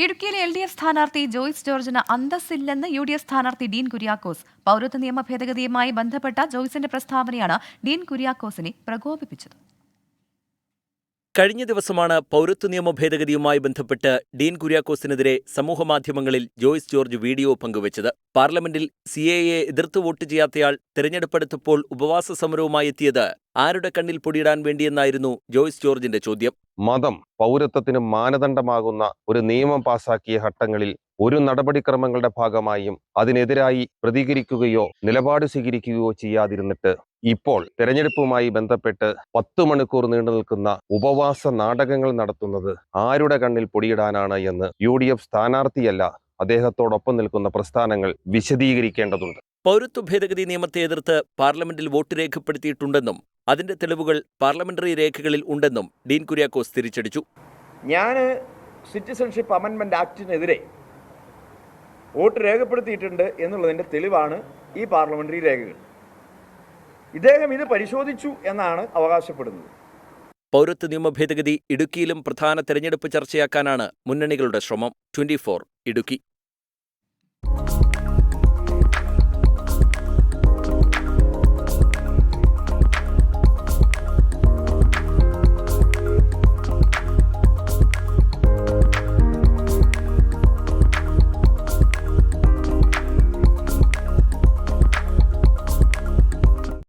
ഇടുക്കിയിലെ LDF സ്ഥാനാർത്ഥി ജോയ്സ് ജോർജിന് അന്തസ്സില്ലെന്ന് UDF സ്ഥാനാർത്ഥി ഡീൻ കുര്യാക്കോസ്. പൗരത്വ നിയമ ഭേദഗതിയുമായി ബന്ധപ്പെട്ട ജോയ്സിന്റെ പ്രസ്താവനയാണ് ഡീൻ കുര്യാക്കോസിനെ പ്രകോപിപ്പിച്ചത്. കഴിഞ്ഞ ദിവസമാണ് പൗരത്വ നിയമ ഭേദഗതിയുമായി ബന്ധപ്പെട്ട് ഡീൻ കുര്യാക്കോസിനെതിരെ സമൂഹമാധ്യമങ്ങളിൽ ജോയ്സ് ജോർജ് വീഡിയോ പങ്കുവച്ചത്. പാർലമെന്റിൽ CAA എതിർത്ത് വോട്ട് ചെയ്യാത്തയാൾ തെരഞ്ഞെടുപ്പെടുത്തപ്പോൾ ഉപവാസ സമരവുമായി എത്തിയത് ആരുടെ കണ്ണിൽ പൊടിയിടാൻ വേണ്ടിയെന്നായിരുന്നു ജോയ്സ് ജോർജിന്റെ ചോദ്യം. മതം പൗരത്വത്തിന് മാനദണ്ഡമാകുന്ന ഒരു നിയമം പാസാക്കിയ ഘട്ടങ്ങളിൽ ഒരു നടപടിക്രമങ്ങളുടെ ഭാഗമായും അതിനെതിരായി പ്രതികരിക്കുകയോ നിലപാട് സ്വീകരിക്കുകയോ ചെയ്യാതിരുന്നിട്ട് ഇപ്പോൾ തെരഞ്ഞെടുപ്പുമായി ബന്ധപ്പെട്ട് 10 മണിക്കൂർ നീണ്ടു നിൽക്കുന്ന ഉപവാസ നാടകങ്ങൾ നടത്തുന്നത് ആരുടെ കണ്ണിൽ പൊടിയിടാനാണ് എന്ന് UDF സ്ഥാനാർത്ഥിയല്ല അദ്ദേഹത്തോടൊപ്പം നിൽക്കുന്ന പ്രസ്ഥാനങ്ങൾ വിശദീകരിക്കേണ്ടതുണ്ട്. പൗരത്വ ഭേദഗതി നിയമത്തെ എതിർത്ത് പാർലമെന്റിൽ വോട്ട് രേഖപ്പെടുത്തിയിട്ടുണ്ടെന്നും അതിന്റെ തെളിവുകൾ പാർലമെന്ററി രേഖകളിൽ ഉണ്ടെന്നും ഡീൻ കുര്യാക്കോസ് തിരിച്ചടിച്ചു. ഞാൻ സിറ്റിസൺഷിപ്പ് അമെൻമെന്റ് ആക്ടിനെതിരെ വോട്ട് രേഖപ്പെടുത്തിയിട്ടുണ്ട് എന്നുള്ളതിൻ്റെ തെളിവാണ് ഈ പാർലമെന്ററി രേഖകൾ. ഇദ്ദേഹം ഇത് പരിശോധിച്ചു എന്നാണ് അവകാശപ്പെടുന്നത്. പൗരത്വ നിയമ ഭേദഗതി ഇടുക്കിയിലും പ്രധാന തെരഞ്ഞെടുപ്പ് ചർച്ചയാക്കാനാണ് മുന്നണികളുടെ ശ്രമം. 24 ഇടുക്കി.